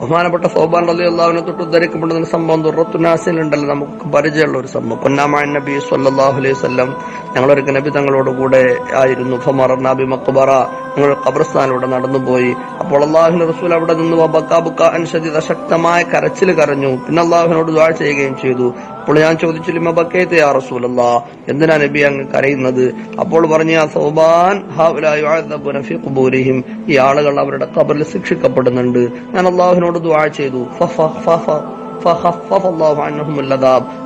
ബഹുമാനപ്പെട്ട സൗബാൻ റളിയല്ലാഹുവിനെ തൊട്ട് ഉദ്ധരിക്കപ്പെടുന്ന സംഭവം ദുർറത്തുനാസിലുണ്ടല്ലോ, നമുക്ക് പരിചയമുള്ള ഒരു സംഭവം. പൊന്നാമ നബി സ്വല്ലല്ലാഹു അലൈഹി വസല്ലം ഞങ്ങളൊരു നബി തങ്ങളോട് കൂടെ ആയിരുന്നു. ഫമറനാ ബി മഖ്ബറ, ഞങ്ങൾ ഖബർസ്ഥാനിലൂടെ നടന്നുപോയി. അപ്പോൾ അല്ലാഹുവിന്റെ റസൂൽ അവിടെ നിന്ന് വബക്കാബുക്കാൻ ശദീദ, ശക്തമായ കരച്ചിൽ കരഞ്ഞു. പിന്നെ അല്ലാഹുവിനോട് ദുആ ചെയ്യുകയും ചെയ്തു. അപ്പോൾ ഞാൻ ചോദിച്ചു, ലിമ ബക്കൈത യാ റസൂലല്ലാഹ്, എന്തിനാ നബി അങ്ങ് കരയുന്നത്? അപ്പോൾ പറഞ്ഞു, യാ സൗബാൻ ഹൗലാ യുഅദ്ദബുന ഫീ ഖുബൂരിഹിം, ഈ ആളുകൾ അവരുടെ ഖബറിൽ ശിക്ഷിക്കപ്പെടുന്നുണ്ട്. ഞാൻ അല്ലാഹുവിനോട് ദുആ ചെയ്തു.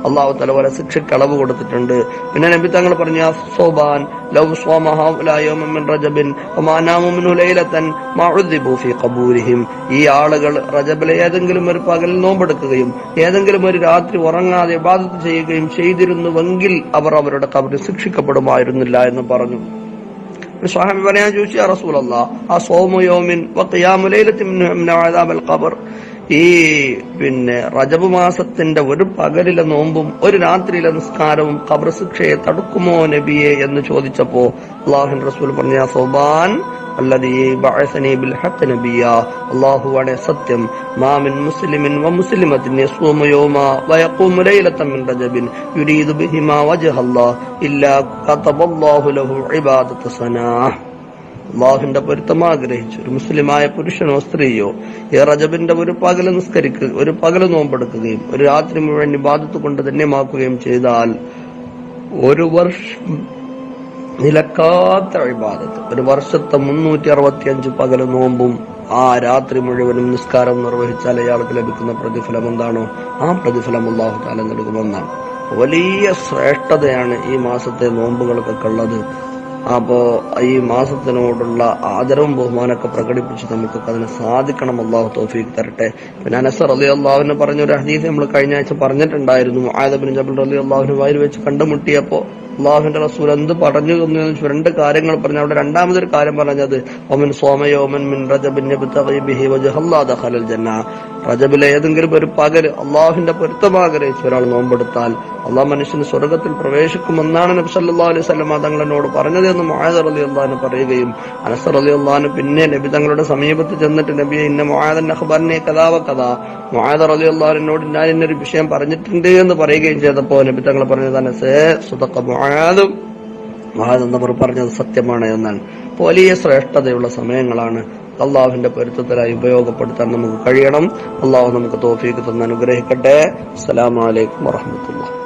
അല്ലാഹു തആല വരെ ശിക്ഷയ്ക്ക് അളവ് കൊടുത്തിട്ടുണ്ട്. പിന്നെ നബി തങ്ങൾ പറഞ്ഞു, യാ സൗബാൻ ലൗ സ്വമ ഹൗലാ യൗമൻ മിൻ റജബിൻ വമാ നാമു മിൻഹു ലൈലതൻ മാ ഉദ്ദിബു ഫീ ഖബൂരിഹിം, ഈ ആളുകൾ റജബിലെ ഏതെങ്കിലും ഒരു പകലിൽ നോമ്പെടുക്കുകയും ഏതെങ്കിലും ഒരു രാത്രി ഉറങ്ങാതെ ഇബാദത്ത് ചെയ്യുകയും ചെയ്തിരുന്നുവെങ്കിൽ അവർ അവരുടെ ഖബറിൽ ശിക്ഷിക്കപ്പെടുമായിരുന്നില്ല എന്ന് പറഞ്ഞു. സ്വഹാബി പറയാൻ ചോദിച്ചു, യാ റസൂലല്ലാഹ് ആ സ്വൗമു യൗമിൻ വഖിയാമു ലൈലത്തിൻ മിൻ അദാബിൽ ഖബർ, ഈ റജബ് മാസത്തിന്റെ ഒരു പകലിലെ നോമ്പും ഒരു രാത്രിയിലെ നിസ്കാരവും ഖബർ ശിക്ഷയെ തടുക്കുമോ നബിയെ എന്ന് ചോദിച്ചപ്പോ അല്ലാഹുവിന്റെ റസൂൽ പറഞ്ഞു, യാ സൗബാൻ അല്ലദീ ബഅസനി ബിൽ ഹഖ് നബിയ്യ, അല്ലാഹുവാണ് സത്യം, മാ മിൻ മുസ്ലിമിൻ വ മുസ്ലിമത്തിൻ യസൂമു യൗമ വ യഖൂമു ലൈലതൻ മിൻ റജബിൻ യുരീദു ബിഹിമാ വജ്ഹല്ലാഹ് ഇല്ലാ കതബല്ലാഹു ലഹു ഇബാദത സനാ. അല്ലാഹുവിന്റെ പൊരുത്തം ആഗ്രഹിച്ചു ഒരു മുസ്ലിമായ പുരുഷനോ സ്ത്രീയോ ഈ റജബിന്റെ ഒരു പകല് നിസ്കരിക്കുക, ഒരു പകല് നോമ്പെടുക്കുകയും ഒരു രാത്രി മുഴുവൻ ഇബാദത്ത് കൊണ്ട് ധന്യമാക്കുകയും ചെയ്താൽ ഒരു വർഷം നിലക്കാത്ത ഇബാദത്ത്, ഒരു വർഷത്തെ 365 പകല് നോമ്പും ആ രാത്രി മുഴുവനും നിസ്കാരം നിർവഹിച്ചാൽ അയാൾക്ക് ലഭിക്കുന്ന പ്രതിഫലം എന്താണോ ആ പ്രതിഫലം അല്ലാഹു തആല നൽകുമെന്നാണ്. വലിയ ശ്രേഷ്ഠതയാണ് ഈ മാസത്തെ നോമ്പുകൾക്കൊക്കെ ഉള്ളത്. അപ്പോ ഈ മാസത്തിനോടുള്ള ആദരവും ബഹുമാനമൊക്കെ പ്രകടിപ്പിച്ച് നമുക്കൊക്കെ അതിന് സാധിക്കണം. അല്ലാഹു തൗഫീഖ് തരട്ടെ. പിന്നെ അനസ് റളിയല്ലാഹു പറഞ്ഞൊരു ഹദീസ് നമ്മൾ കഴിഞ്ഞ ആഴ്ച പറഞ്ഞിട്ടുണ്ടായിരുന്നു. മുആദ് ബിൻ ജബൽ റളിയല്ലാഹു വയൽ വെച്ച് കണ്ടുമുട്ടിയപ്പോ അല്ലാഹുവിന്റെ റസൂൽ എന്ത് പറഞ്ഞു എന്ന് 2 കാര്യങ്ങൾ പറഞ്ഞു. അവിടെ രണ്ടാമതൊരു കാര്യം പറഞ്ഞത് ഒമൻ സോമയോമൻ മിൻ റജബിൻ യബ്തഗി ബിഹി വജ്ഹല്ലാഹി ദഖലൽ ജന്ന, റജബിലെ ഏതെങ്കിലും ഒരു പകൽ അല്ലാഹുവിന്റെ പൊരുത്തം ആഗ്രഹിച്ച് ഒരാൾ നോമ്പെടുത്താൽ അല്ലാഹു മനുഷ്യന് സ്വർഗ്ഗത്തിൽ പ്രവേശിക്കുമെന്നാണ് നബി സല്ലല്ലാഹു അലൈഹി വസല്ലം തങ്ങളോട് പറഞ്ഞത് എന്ന് മുആദ് റളിയല്ലാഹു അൻഹു പറയുകയും അനസ് റളിയല്ലാഹു അൻഹു പിന്നെ നബി തങ്ങളുടെ സമീപത്ത് ചെന്നിട്ട് നബിയെ ഇന്ന മുആദൻ അഖ്ബർനി കദാ വ കദാ, മുആദ് റളിയല്ലാഹു അൻഹുവിനോട് ഞാൻ ഇന്നൊരു വിഷയം പറഞ്ഞിട്ടുണ്ട് എന്ന് പറയുകയും ചെയ്തപ്പോ നബി തങ്ങൾ പറഞ്ഞത് അനസേ സുദഖ മുആദ് എന്നവർ പറഞ്ഞത് സത്യമാണ് എന്നാണ്. വലിയ ശ്രേഷ്ഠതയുള്ള സമയങ്ങളാണ്. അള്ളാഹുവിന്റെ പൊരുത്തത്തിലായി ഉപയോഗപ്പെടുത്താൻ നമുക്ക് കഴിയണം. അള്ളാഹു നമുക്ക് തൗഫീഖ് തന്ന് അനുഗ്രഹിക്കട്ടെ. അസ്സലാമു അലൈക്കും വറഹ്മത്തുള്ളാഹി.